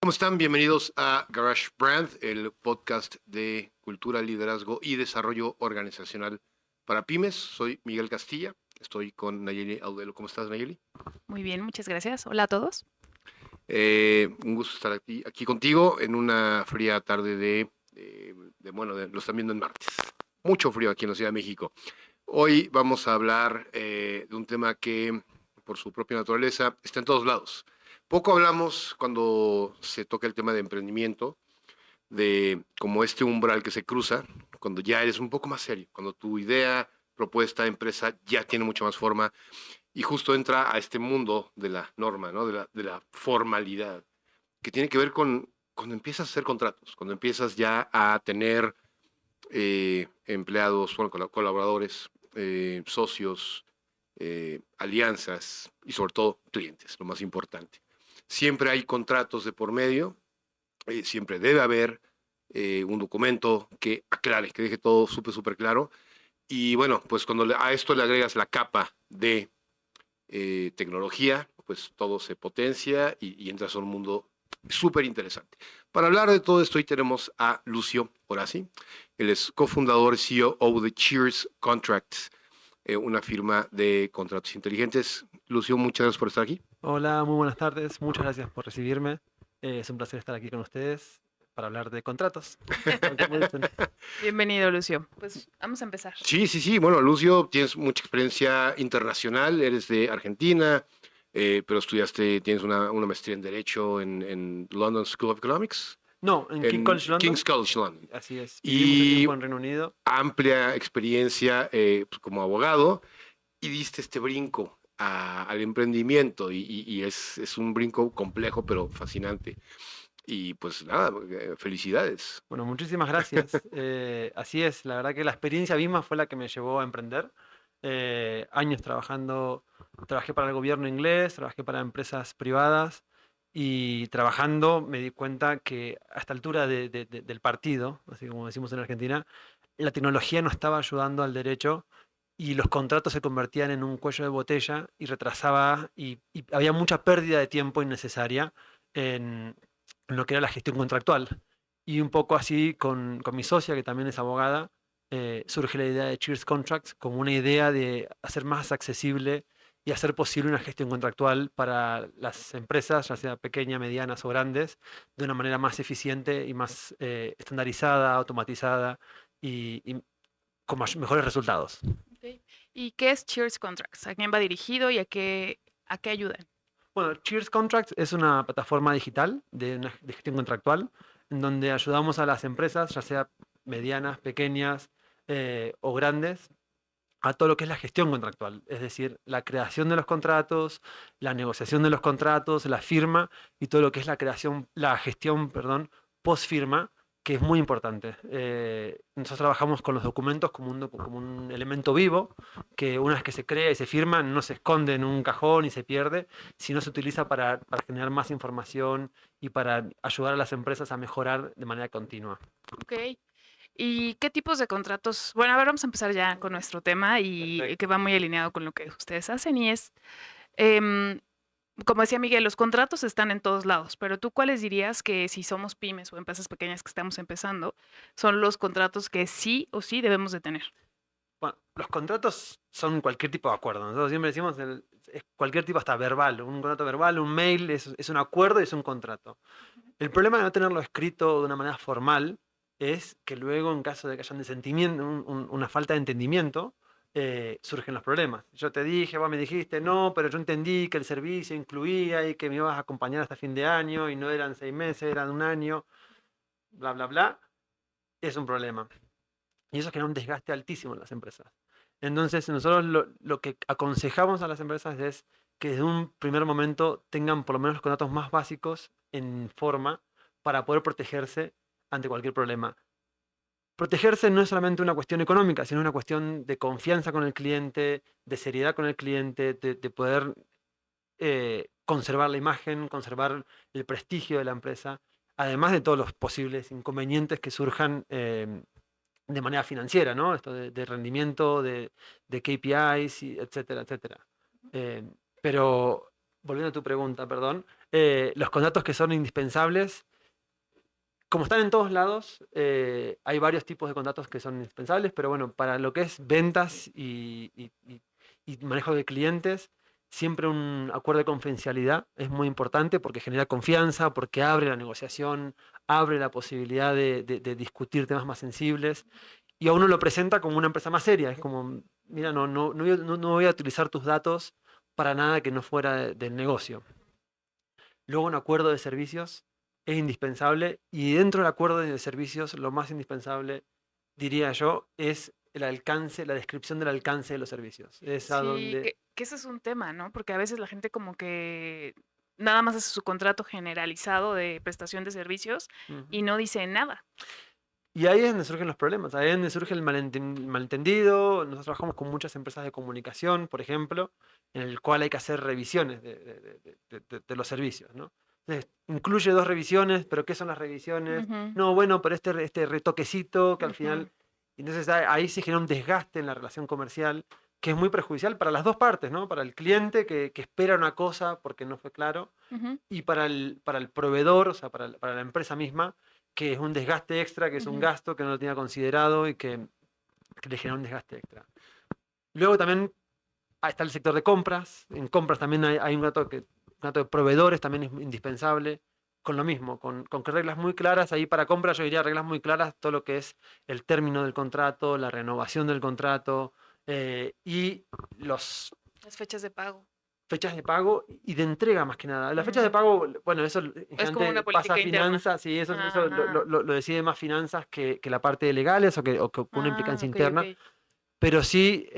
¿Cómo están? Bienvenidos a Garage Brand, el podcast de cultura, liderazgo y desarrollo organizacional para pymes. Soy Miguel Castilla, estoy con Nayeli Audelo. ¿Cómo estás, Nayeli? Muy bien, muchas gracias. Hola a todos. Un gusto estar aquí contigo en una fría tarde lo están viendo en martes. Mucho frío aquí en la Ciudad de México. Hoy vamos a hablar de un tema que, por su propia naturaleza, está en todos lados. Poco hablamos cuando se toca el tema de emprendimiento, de como este umbral que se cruza, cuando ya eres un poco más serio, cuando tu idea, propuesta, empresa ya tiene mucho más forma y justo entra a este mundo de la norma, ¿no? de la formalidad, que tiene que ver con cuando empiezas a hacer contratos, cuando empiezas ya a tener empleados, bueno, colaboradores, socios, alianzas y sobre todo clientes, lo más importante. Siempre hay contratos de por medio, siempre debe haber un documento que aclare, que deje todo súper claro. Y bueno, pues cuando a esto le agregas la capa de tecnología, pues todo se potencia y entras a un mundo súper interesante. Para hablar de todo esto, hoy tenemos a Lucio Orasi. Él es cofundador, CEO de Cheers Contracts, una firma de contratos inteligentes. Lucio, muchas gracias por estar aquí. Hola, muy buenas tardes. Muchas gracias por recibirme. Es un placer estar aquí con ustedes para hablar de contratos. Bienvenido, Lucio. Pues vamos a empezar. Sí. Bueno, Lucio, tienes mucha experiencia internacional, eres de Argentina, pero tienes una maestría en Derecho en London School of Economics. No, en King College London. King's College London. Así es. Viví mucho tiempo en Reino Unido. Amplia experiencia como abogado y diste este brinco al emprendimiento y es un brinco complejo pero fascinante. Y pues nada, felicidades. Bueno, muchísimas gracias. Así es, la verdad que la experiencia misma fue la que me llevó a emprender. Años trabajé para el gobierno inglés, trabajé para empresas privadas y trabajando me di cuenta que a esta altura del partido, así como decimos en Argentina, la tecnología no estaba ayudando al derecho y los contratos se convertían en un cuello de botella y retrasaba y había mucha pérdida de tiempo innecesaria en lo que era la gestión contractual. Y un poco así con mi socia, que también es abogada, surge la idea de Cheers Contracts como una idea de hacer más accesible y hacer posible una gestión contractual para las empresas, ya sea pequeñas, medianas o grandes, de una manera más eficiente y más estandarizada, automatizada y con mejores resultados. Okay. ¿Y qué es Cheers Contracts? ¿A quién va dirigido y a qué ayudan? Bueno, Cheers Contracts es una plataforma digital de gestión contractual en donde ayudamos a las empresas, ya sea medianas, pequeñas o grandes, a todo lo que es la gestión contractual, es decir, la creación de los contratos, la negociación de los contratos, la firma y todo lo que es la gestión, post firma, que es muy importante. Nosotros trabajamos con los documentos como un elemento vivo, que una vez que se crea y se firma, no se esconde en un cajón y se pierde, sino se utiliza para generar más información y para ayudar a las empresas a mejorar de manera continua. Ok. ¿Y qué tipos de contratos? Bueno, a ver, vamos a empezar ya con nuestro tema y Perfecto. que va muy alineado con lo que ustedes hacen y es, em, como decía Miguel, los contratos están en todos lados, pero tú cuáles dirías que si somos pymes o empresas pequeñas que estamos empezando, son los contratos que sí o sí debemos de tener? Bueno, los contratos son cualquier tipo de acuerdo. Nosotros siempre decimos es cualquier tipo, hasta verbal. Un contrato verbal, un mail, es un acuerdo y es un contrato. El problema de no tenerlo escrito de una manera formal es que luego, en caso de que haya una falta de entendimiento, surgen los problemas. Yo te dije, vos me dijiste, no, pero yo entendí que el servicio incluía y que me ibas a acompañar hasta fin de año y no eran 6 meses, eran un año, bla, bla, bla. Es un problema. Y eso genera un desgaste altísimo en las empresas. Entonces, nosotros lo que aconsejamos a las empresas es que desde un primer momento tengan por lo menos los contratos más básicos en forma para poder protegerse ante cualquier problema. Protegerse no es solamente una cuestión económica, sino una cuestión de confianza con el cliente, de seriedad con el cliente, de poder conservar la imagen, conservar el prestigio de la empresa, además de todos los posibles inconvenientes que surjan de manera financiera, ¿no? Esto de rendimiento, de KPIs, etcétera, etcétera. Eh, pero, volviendo a tu pregunta, perdón, los contratos que son indispensables, como están en todos lados, hay varios tipos de contratos que son indispensables, pero bueno, para lo que es ventas y manejo de clientes, siempre un acuerdo de confidencialidad es muy importante porque genera confianza, porque abre la negociación, abre la posibilidad de discutir temas más sensibles y a uno lo presenta como una empresa más seria. Es como, mira, no voy a utilizar tus datos para nada que no fuera del negocio. Luego un acuerdo de servicios es indispensable y dentro del acuerdo de servicios lo más indispensable, diría yo, es el alcance, la descripción del alcance de los servicios. Es a Sí, donde... que ese es un tema, ¿no? Porque a veces la gente como que nada más hace su contrato generalizado de prestación de servicios y Ujú. no dice nada. Y ahí es donde surgen los problemas, ahí es donde surge el malentendido. Nosotros trabajamos con muchas empresas de comunicación, por ejemplo, en el cual hay que hacer revisiones de los servicios, ¿no? Entonces, incluye dos revisiones, pero ¿qué son las revisiones? Ujú, No, bueno, pero este retoquecito que al ujú, final... Entonces ahí se genera un desgaste en la relación comercial que es muy perjudicial para las dos partes, ¿no? Para el cliente que espera una cosa porque no fue claro, ujú, y para el proveedor, o sea, para la empresa misma, que es un desgaste extra, que es un ujú. gasto que no lo tenía considerado y que le genera un desgaste extra. Luego también está el sector de compras. En compras también hay un dato de proveedores, también es indispensable. Con lo mismo, con que reglas muy claras, ahí para compras yo diría reglas muy claras, todo lo que es el término del contrato, la renovación del contrato y los Las fechas de pago. fechas de pago y de entrega más que nada. Las fechas de Ujú. pago, bueno, eso Es como una generalmente pasa a política interna. finanzas y eso Ajá. lo decide más finanzas que la parte de legales o que una Ah, implicancia ok, interna, ok. pero sí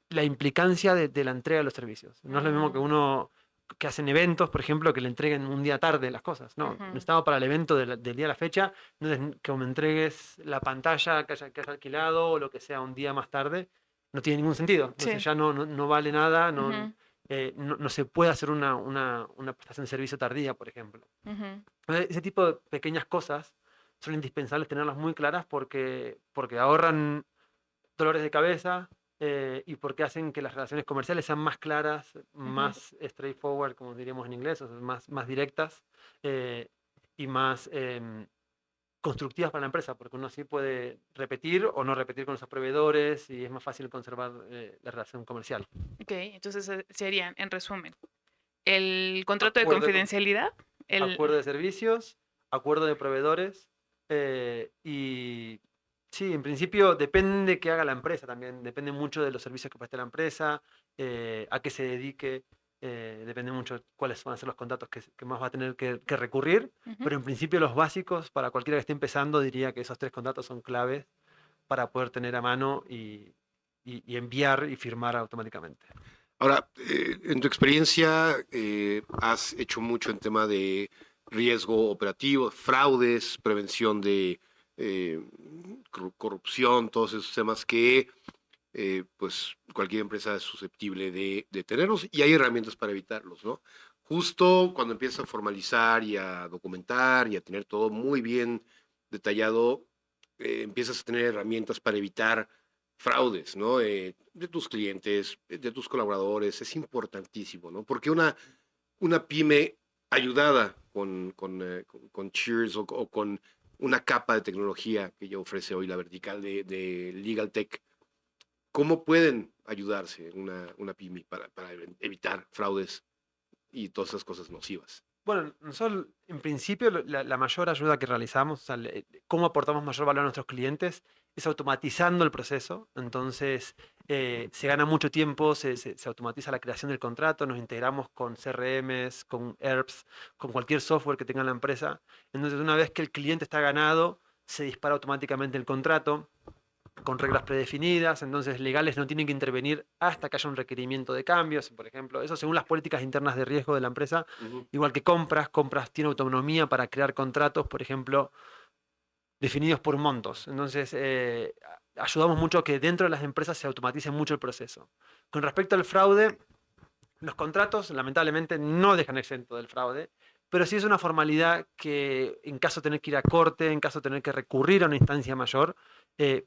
la implicancia de la entrega de los servicios. No es lo mismo que Mm, uno que hacen eventos, por ejemplo, que le entreguen un día tarde las cosas. No, ujú, necesitamos para el evento del día de la fecha, entonces que me entregues la pantalla que haya alquilado o lo que sea un día más tarde, no tiene ningún sentido. Entonces sí. ya no vale nada, Ujú, no se puede hacer una prestación de servicio tardía, por ejemplo. ujú, Ese tipo de pequeñas cosas son indispensables tenerlas muy claras porque ahorran dolores de cabeza y porque hacen que las relaciones comerciales sean más claras, ujú. más straightforward, como diríamos en inglés, o sea, más directas eh, y más constructivas para la empresa, porque uno así puede repetir o no repetir con esos proveedores y es más fácil conservar la relación comercial. Ok, entonces serían, en resumen, el contrato de Acuerdo de, confidencialidad, el... acuerdo de servicios, acuerdo de proveedores y sí, en principio depende qué haga la empresa también, depende mucho de los servicios que preste la empresa, a qué se dedique, depende mucho cuáles van a ser los contratos que más va a tener que recurrir, Ujú. pero en principio los básicos para cualquiera que esté empezando diría que esos tres contratos son claves para poder tener a mano y enviar y firmar automáticamente. Ahora, en tu experiencia, has hecho mucho en tema de riesgo operativo, fraudes, prevención de eh, corrupción, todos esos temas que pues cualquier empresa es susceptible de tenerlos y hay herramientas para evitarlos, ¿no? Justo cuando empiezas a formalizar y a documentar y a tener todo muy bien detallado, empiezas a tener herramientas para evitar fraudes, ¿no? De tus clientes, de tus colaboradores, es importantísimo, ¿no? Porque una pyme ayudada con Cheers o con una capa de tecnología que ya ofrece hoy la vertical de Legal Tech, ¿cómo pueden ayudarse una pyme para evitar fraudes y todas esas cosas nocivas? Bueno, nosotros en principio la mayor ayuda que realizamos, o sea, cómo aportamos mayor valor a nuestros clientes, es automatizando el proceso. Entonces, se gana mucho tiempo, se automatiza la creación del contrato, nos integramos con CRMs, con ERPs, con cualquier software que tenga la empresa. Entonces, una vez que el cliente está ganado, se dispara automáticamente el contrato con reglas predefinidas, entonces legales no tienen que intervenir hasta que haya un requerimiento de cambios, por ejemplo, eso según las políticas internas de riesgo de la empresa, Ujú. igual que compras tiene autonomía para crear contratos, por ejemplo, definidos por montos. Entonces, ayudamos mucho a que dentro de las empresas se automatice mucho el proceso. Con respecto al fraude, los contratos lamentablemente no dejan exento del fraude, pero sí es una formalidad que en caso de tener que ir a corte, en caso de tener que recurrir a una instancia mayor,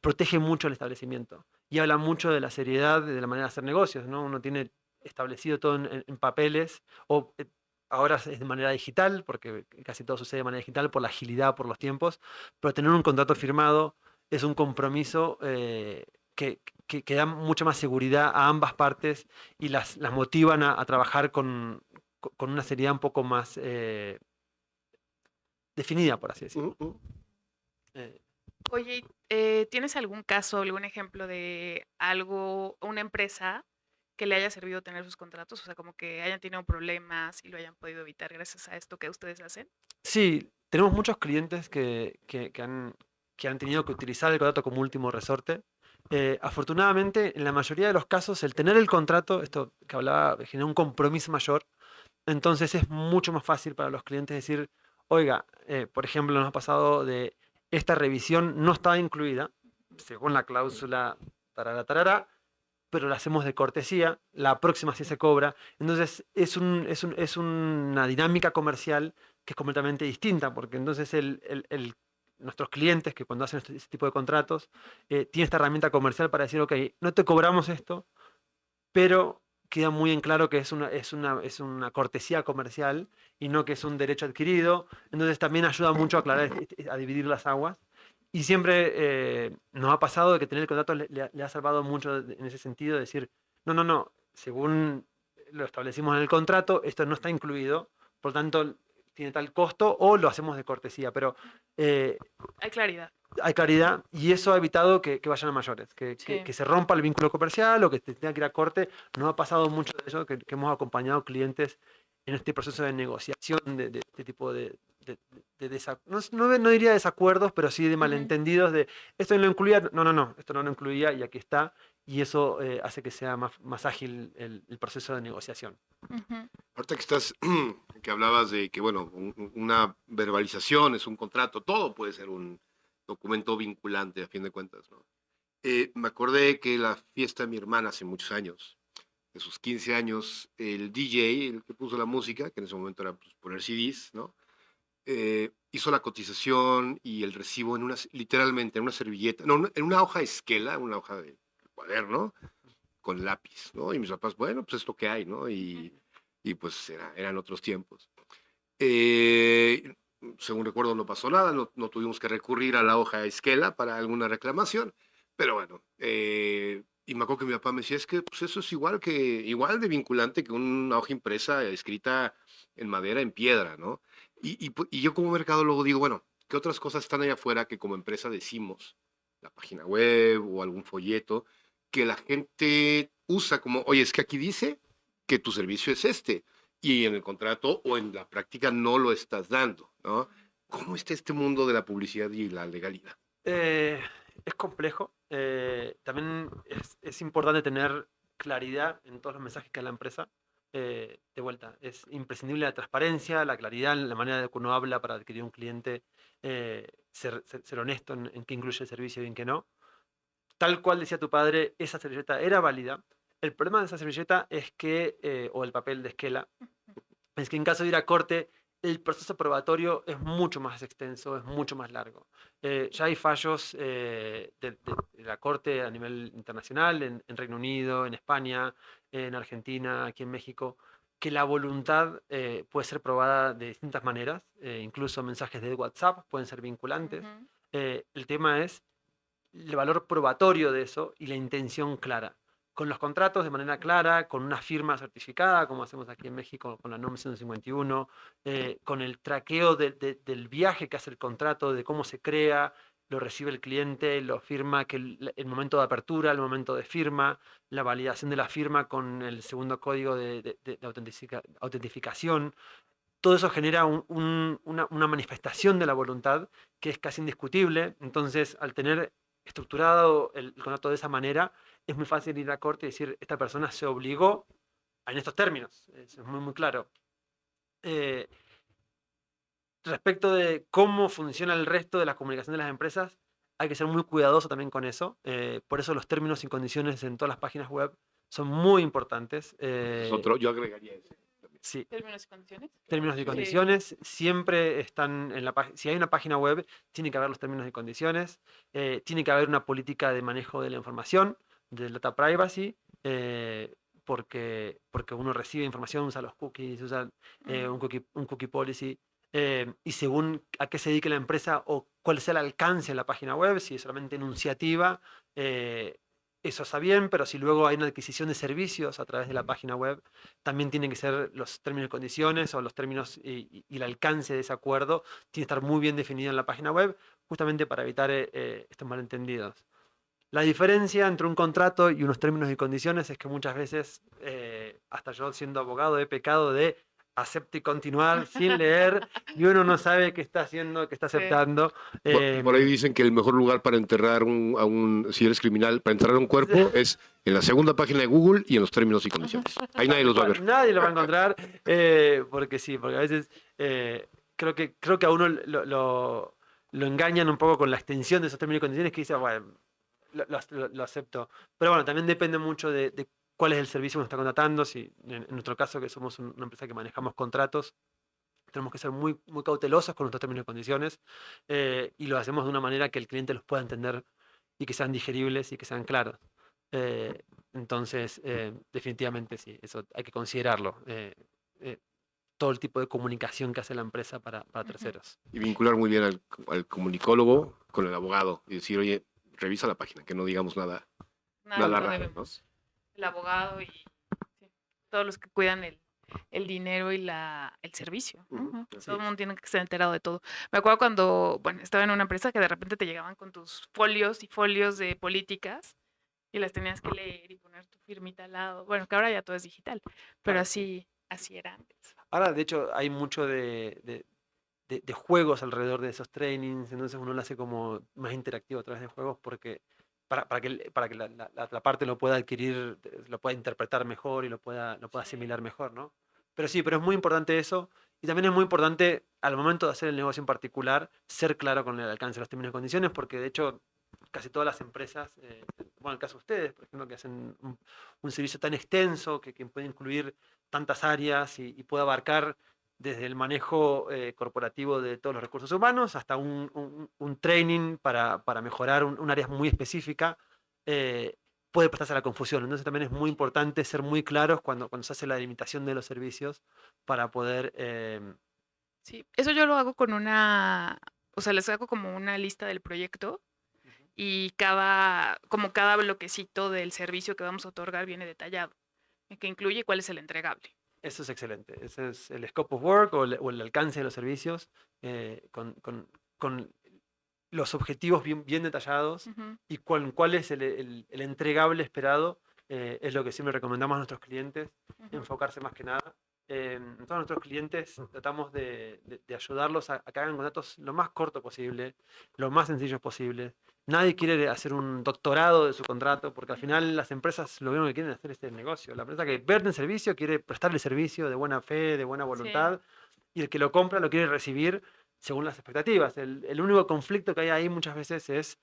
protege mucho el establecimiento y habla mucho de la seriedad de la manera de hacer negocios, ¿no? Uno tiene establecido todo en papeles o ahora es de manera digital, porque casi todo sucede de manera digital por la agilidad, por los tiempos, pero tener un contrato firmado es un compromiso que da mucha más seguridad a ambas partes y las motivan a trabajar con una seriedad un poco más definida, por así decirlo. Eh, Oye, ¿tienes algún caso, algún ejemplo de algo, una empresa que le haya servido tener sus contratos? O sea, como que hayan tenido problemas y lo hayan podido evitar gracias a esto que ustedes hacen. sí, tenemos muchos clientes que han tenido que utilizar el contrato como último resorte. Afortunadamente, en la mayoría de los casos, el tener el contrato, esto que hablaba, genera un compromiso mayor. Entonces es mucho más fácil para los clientes decir, oiga, por ejemplo, nos ha pasado de esta revisión no estaba incluida, según la cláusula tarara, tarara, pero la hacemos de cortesía, la próxima sí se cobra. Entonces es una dinámica comercial que es completamente distinta, porque entonces nuestros clientes que cuando hacen este tipo de contratos tienen esta herramienta comercial para decir, ok, no te cobramos esto, pero queda muy en claro que es una cortesía comercial y no que es un derecho adquirido. Entonces también ayuda mucho a aclarar, a dividir las aguas. Y siempre nos ha pasado de que tener el contrato le ha salvado mucho en ese sentido, de decir, no, no, no, según lo establecimos en el contrato, esto no está incluido, por tanto tiene tal costo o lo hacemos de cortesía, pero eh, Hay claridad. hay claridad y eso ha evitado que vayan a mayores, Sí. que se rompa el vínculo comercial o que se tenga que ir a corte. No ha pasado mucho de eso, que hemos acompañado clientes en este proceso de negociación de este tipo no diría desacuerdos, pero sí de Ujú, malentendidos de esto no lo incluía, no, no, no, esto no lo incluía y aquí está, y eso hace que sea más ágil el proceso de negociación. ujú. Ahorita que estás, que hablabas de que, bueno, una verbalización es un contrato, todo puede ser un documento vinculante a fin de cuentas, ¿no? Me acordé que la fiesta de mi hermana hace muchos años, de sus 15 años, el DJ, el que puso la música, que en ese momento era pues, poner CDs, ¿no? Hizo la cotización y el recibo literalmente en una servilleta, no, en una hoja de esquela, una hoja de cuaderno, con lápiz, ¿no? Y mis papás, bueno, pues es lo que hay, ¿no? Y pues eran otros tiempos. Eh, Según recuerdo, no pasó nada, no tuvimos que recurrir a la hoja de esquela para alguna reclamación, pero bueno, y me acuerdo que mi papá me decía, es que pues, eso es igual de vinculante que una hoja impresa escrita en madera, en piedra, ¿no? Y yo como mercadólogo digo, bueno, ¿qué otras cosas están allá afuera que como empresa decimos? La página web o algún folleto, que la gente usa como, oye, es que aquí dice que tu servicio es este, y en el contrato o en la práctica no lo estás dando, ¿no? ¿Cómo está este mundo de la publicidad y la legalidad? Eh, es complejo. También es importante tener claridad en todos los mensajes que da la empresa. De vuelta, es imprescindible la transparencia, la claridad en la manera de que uno habla para adquirir un cliente, ser honesto en qué incluye el servicio y en qué no. Tal cual decía tu padre, esa servilleta era válida. El problema de esa servilleta es que, o el papel de esquela, es que en caso de ir a corte, el proceso probatorio es mucho más extenso, es mucho más largo. Ya hay fallos de la corte a nivel internacional, en Reino Unido, en España, en Argentina, aquí en México, que la voluntad puede ser probada de distintas maneras, incluso mensajes de WhatsApp pueden ser vinculantes. Ujú. El tema es el valor probatorio de eso y la intención clara. Con los contratos de manera clara, con una firma certificada, como hacemos aquí en México con la NOM 151, con el traqueo del viaje que hace el contrato, de cómo se crea, lo recibe el cliente, lo firma, que el momento de apertura, el momento de firma, la validación de la firma con el segundo código de autentificación. Todo eso genera una manifestación de la voluntad que es casi indiscutible. Entonces, al tener estructurado el contrato de esa manera, es muy fácil ir a corte y decir, esta persona se obligó en estos términos. Eso es muy, muy claro. Eh, Respecto de cómo funciona el resto de la comunicación de las empresas, hay que ser muy cuidadoso también con eso. Por eso los términos y condiciones en todas las páginas web son muy importantes. Ese es otro, yo agregaría ese. Sí, ¿Términos y condiciones? términos y Sí. condiciones siempre están en la página. Si hay una página web, tiene que haber los términos y condiciones, tiene que haber una política de manejo de la información, del data privacy, porque uno recibe información, usa los cookies, usa un cookie policy, y según a qué se dedique la empresa o cuál sea el alcance de la página web, si es solamente enunciativa, eh, eso está bien, pero si luego hay una adquisición de servicios a través de la página web, también tienen que ser los términos y condiciones o los términos y el alcance de ese acuerdo tiene que estar muy bien definido en la página web, justamente para evitar estos malentendidos. La diferencia entre un contrato y unos términos y condiciones es que muchas veces, hasta yo siendo abogado, he pecado de acepte y continuar sin leer y uno no sabe qué está haciendo, qué está Sí. aceptando. Por ahí dicen que el mejor lugar para enterrar si eres criminal, para enterrar un cuerpo es en la segunda página de Google y en los términos y condiciones. Ahí nadie los va a ver. Nadie lo va a encontrar, porque sí, porque a veces creo que a uno lo engañan un poco con la extensión de esos términos y condiciones que dice, bueno, lo acepto. Pero bueno, también depende mucho de cuál es el servicio que uno está contratando. Si, en nuestro caso, que somos una empresa que manejamos contratos, tenemos que ser muy, muy cautelosos con nuestros términos y condiciones, y lo hacemos de una manera que el cliente los pueda entender y que sean digeribles y que sean claros. Eh, entonces, definitivamente sí, eso hay que considerarlo. Eh, todo el tipo de comunicación que hace la empresa para terceros. Y vincular muy bien al comunicólogo con el abogado y decir, oye, revisa la página, que no digamos nada Nada que no raro, ¿no? debemos. El abogado y sí, todos los que cuidan el dinero y el servicio. Ujú, así Todo el es. mundo tiene que estar enterado de todo. Me acuerdo cuando, bueno, estaba en una empresa que de repente te llegaban con tus folios y folios de políticas y las tenías que leer y poner tu firmita al lado. Bueno, que ahora ya todo es digital, pero Claro. así era antes. Ahora, de hecho, hay mucho de juegos alrededor de esos trainings, entonces uno lo hace como más interactivo a través de juegos porque para que la parte lo pueda adquirir, lo pueda interpretar mejor y lo pueda Sí. asimilar mejor, ¿no? Pero sí, pero es muy importante eso y también es muy importante al momento de hacer el negocio en particular ser claro con el alcance de los términos y condiciones porque de hecho casi todas las empresas, bueno, en el caso de ustedes, por ejemplo, que hacen un servicio tan extenso que puede incluir tantas áreas y puede abarcar desde el manejo corporativo de todos los recursos humanos hasta un training para mejorar un área muy específica, eh, puede prestarse a la confusión. Entonces también es muy importante ser muy claros cuando se hace la delimitación de los servicios para poder... Sí, eso yo lo hago con o sea, les hago como una lista del proyecto y como cada bloquecito del servicio que vamos a otorgar viene detallado, que incluye cuál es el entregable. Eso es excelente. Ese es el scope of work o el alcance de los servicios, con los objetivos bien detallados Ujú, y cuál es el entregable esperado, es lo que siempre recomendamos a nuestros clientes, ujú. enfocarse más que nada. Todos nuestros clientes tratamos de ayudarlos a que hagan contratos lo más corto posible, lo más sencillos posible. Nadie quiere hacer un doctorado de su contrato porque al final las empresas lo único que quieren hacer es el negocio. La empresa que vende el servicio quiere prestarle servicio de buena fe, de buena Sí, voluntad, y el que lo compra lo quiere recibir según las expectativas. El único conflicto que hay ahí muchas veces es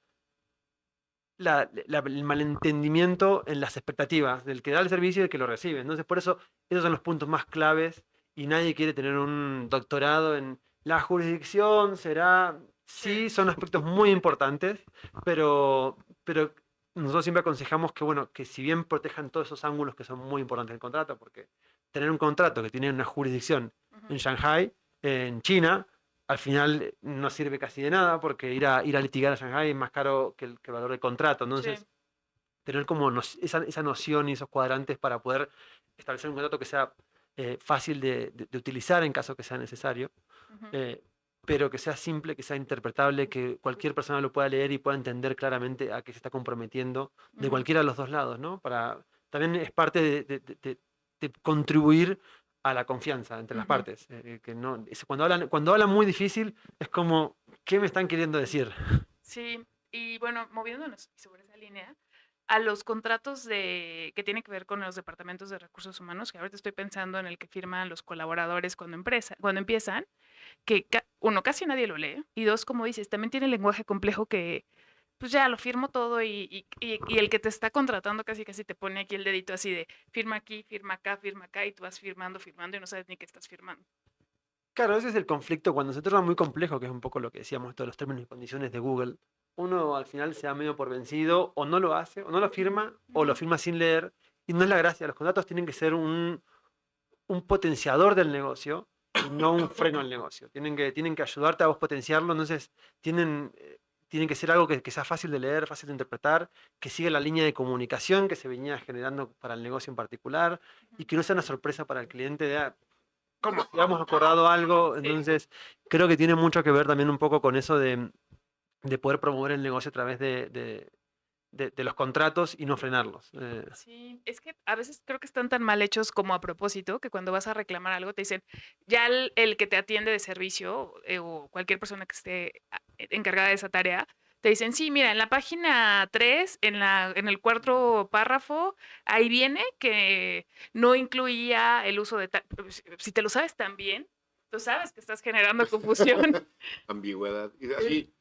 el malentendimiento en las expectativas del que da el servicio y del que lo recibe. Entonces, por eso, esos son los puntos más claves y nadie quiere tener un doctorado en la jurisdicción, será... Sí, sí, son aspectos muy importantes, pero nosotros siempre aconsejamos que, bueno, que si bien protejan todos esos ángulos que son muy importantes del contrato, porque tener un contrato que tiene una jurisdicción ujú, en Shanghai, en China, al final no sirve casi de nada porque ir a litigar a Shanghai es más caro que el valor del contrato. sí, Entonces, tener como esa noción y esos cuadrantes para poder establecer un contrato que sea fácil de utilizar en caso que sea necesario, ujú, eh, pero que sea simple, que sea interpretable, que cualquier persona lo pueda leer y pueda entender claramente a qué se está comprometiendo de ujú. cualquiera de los dos lados, ¿no? También es parte de contribuir a la confianza entre las Ujú. partes. Que no, cuando hablan muy difícil, es como, ¿qué me están queriendo decir? Sí, y bueno, moviéndonos sobre esa línea, a los contratos que tienen que ver con los departamentos de recursos humanos, que ahorita estoy pensando en el que firman los colaboradores cuando empiezan, que uno, casi nadie lo lee, y dos, como dices, también tiene lenguaje complejo que pues ya lo firmo todo y el que te está contratando casi casi te pone aquí el dedito así de firma aquí, firma acá y tú vas firmando, firmando y no sabes ni qué estás firmando. Claro, ese es el conflicto cuando se torna muy complejo, que es un poco lo que decíamos, todos los términos y condiciones de Google. Uno al final se da medio por vencido, o no lo hace, o no lo firma, o lo firma sin leer, y no es la gracia. Los contratos tienen que ser un potenciador del negocio y no un freno al negocio. Tienen que ayudarte a vos potenciarlo, entonces tienen que ser algo que sea fácil de leer, fácil de interpretar, que siga la línea de comunicación que se venía generando para el negocio en particular y que no sea una sorpresa para el cliente de, ¿cómo? Si habíamos acordado algo, Sí. entonces creo que tiene mucho que ver también un poco con eso de poder promover el negocio a través de los contratos y no frenarlos. Sí, es que a veces creo que están tan mal hechos como a propósito que cuando vas a reclamar algo te dicen, ya el que te atiende de servicio o cualquier persona que esté encargada de esa tarea, te dicen, sí, mira, en la página 3 en el cuarto párrafo, ahí viene que no incluía el uso de tal. Si te lo sabes tan bien, tú sabes que estás generando confusión. Ambigüedad. Y así,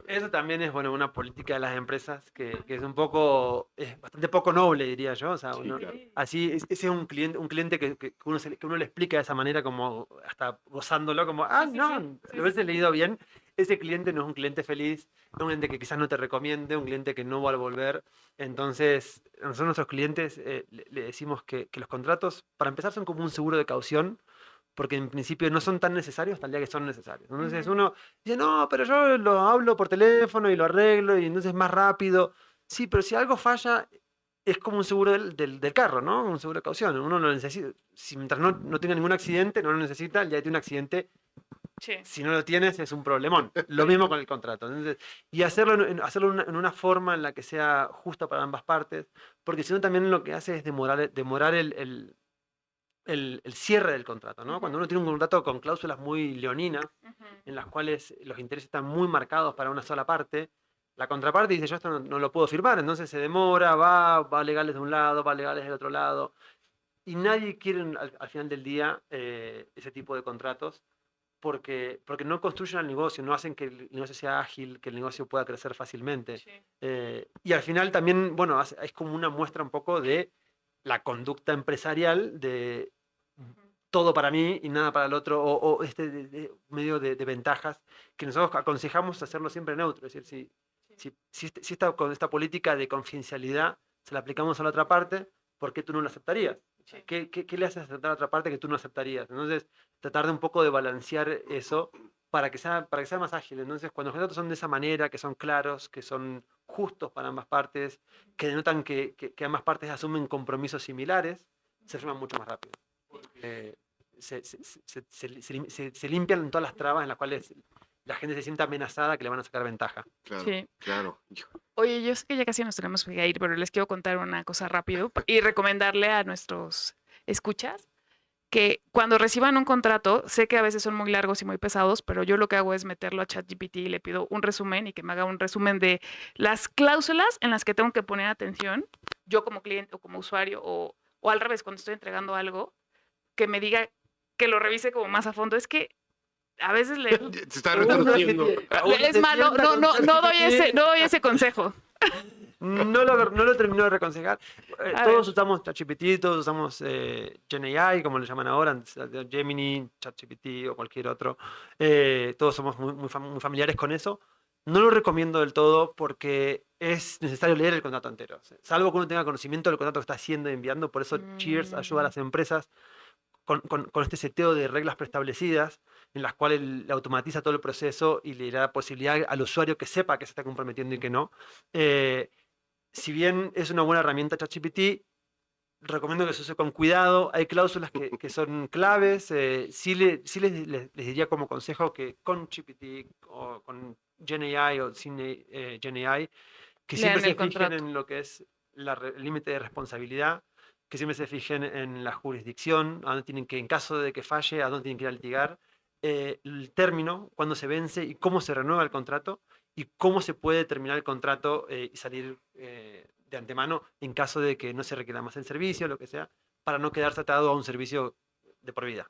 Eso también es, bueno, una política de las empresas que es un poco, es bastante poco noble, diría yo. O sea, sí, claro. así, ese es un cliente que uno le explica de esa manera, como hasta gozándolo, como, Sí, sí, no, sí, sí, lo sí, hubiese sí. leído bien. Ese cliente no es un cliente feliz, es un cliente que quizás no te recomiende, un cliente que no va a volver. Entonces, nosotros a nuestros clientes le decimos que los contratos, para empezar, son como un seguro de caución porque en principio no son tan necesarios hasta el día que son necesarios. Entonces Ujú. uno dice, no, pero yo lo hablo por teléfono y lo arreglo y entonces es más rápido. Sí, pero si algo falla, es como un seguro del carro, ¿no? Un seguro de caución. Uno lo necesita, si mientras no tenga ningún accidente, no lo necesita, el día que tiene un accidente, Sí. si no lo tienes, es un problemón. Lo mismo con el contrato. Entonces, y hacerlo en una forma en la que sea justa para ambas partes, porque si no también lo que hace es demorar el cierre del contrato, ¿no? Cuando Ujú, uno tiene un contrato con cláusulas muy leoninas, ujú. en las cuales los intereses están muy marcados para una sola parte, la contraparte dice, yo esto no lo puedo firmar, entonces se demora, va a legales de un lado, va a legales del otro lado, y nadie quiere al final del día ese tipo de contratos porque no construyen el negocio, no hacen que el negocio sea ágil, que el negocio pueda crecer fácilmente. Sí. Y al final también, bueno, es como una muestra un poco de la conducta empresarial de Ujú. todo para mí y nada para el otro, o este medio de ventajas que nosotros aconsejamos hacerlo siempre neutro. Es decir, Sí. con esta política de confidencialidad se la aplicamos a la otra parte, ¿por qué tú no la aceptarías? O sea, Sí. ¿qué le haces aceptar a la otra parte que tú no aceptarías? Entonces, tratar de un poco de balancear eso para que sea más ágil. Entonces, cuando los contratos son de esa manera, que son claros, que son justos para ambas partes, que denotan que ambas partes asumen compromisos similares, se Ujú. firman mucho más rápido. Sí. Eh, se limpian todas las trabas en las cuales la gente se siente amenazada que le van a sacar ventaja. claro, Sí. claro. Hijo, Oye, yo sé que ya casi nos tenemos que ir, pero les quiero contar una cosa rápido y recomendarle a nuestros escuchas que cuando reciban un contrato, sé que a veces son muy largos y muy pesados, pero yo lo que hago es meterlo a ChatGPT y le pido un resumen y que me haga un resumen de las cláusulas en las que tengo que poner atención, yo como cliente o como usuario, o al revés, cuando estoy entregando algo, que me diga, que lo revise como más a fondo. Es que a veces leer se está Uno retorciendo. uno es se malo, sienta con no ChatGPT. doy ese consejo. No lo terminó de reconsejar. A ver. Todos usamos ChatGPT, todos usamos GenAI, como le llaman ahora, antes, Gemini, ChatGPT o cualquier otro. Todos somos muy familiares con eso. No lo recomiendo del todo porque es necesario leer el contrato entero. Salvo que uno tenga conocimiento del contrato que está haciendo y enviando. Por eso Cheers ayuda a Mm, las empresas con este seteo de reglas preestablecidas en las cuales le automatiza todo el proceso y le da la posibilidad al usuario que sepa que se está comprometiendo y que no. Eh, si bien es una buena herramienta ChatGPT, recomiendo que se use con cuidado. Hay cláusulas que son claves. Sí les diría como consejo que con GPT o con GenAI o sin GenAI, que siempre lean se el fijen contrato. en lo que es el límite de responsabilidad, que siempre se fijen en la jurisdicción, a dónde tienen que, en caso de que falle, a dónde tienen que ir a litigar, el término, cuándo se vence y cómo se renueva el contrato y cómo se puede terminar el contrato y salir de antemano en caso de que no se requiera más el servicio, lo que sea, para no quedarse atado a un servicio de por vida.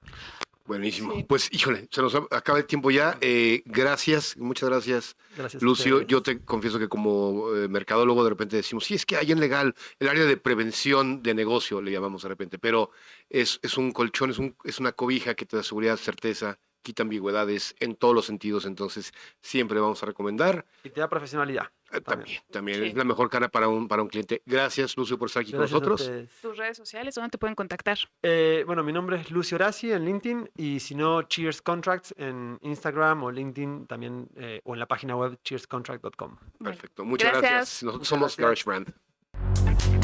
Buenísimo. Sí. Pues, híjole, se nos acaba el tiempo ya. Gracias, muchas gracias, Gracias a Lucio. ustedes. Yo te confieso que como mercadólogo de repente decimos, sí, es que hay en legal, el área de prevención de negocio le llamamos de repente, pero es un colchón, es una cobija que te da seguridad, certeza, quita ambigüedades en todos los sentidos, entonces siempre vamos a recomendar. Y te da profesionalidad. También Sí. es la mejor cara para un cliente. Gracias, Lucio, por estar aquí Gracias con a nosotros. ustedes. Tus redes sociales, ¿dónde te pueden contactar? Bueno, mi nombre es Lucio Horaci en LinkedIn y si no, Cheers Contracts en Instagram o LinkedIn también o en la página web cheerscontract.com. Bueno, Perfecto, muchas gracias. Nosotros Muchas somos gracias. GarageBrand.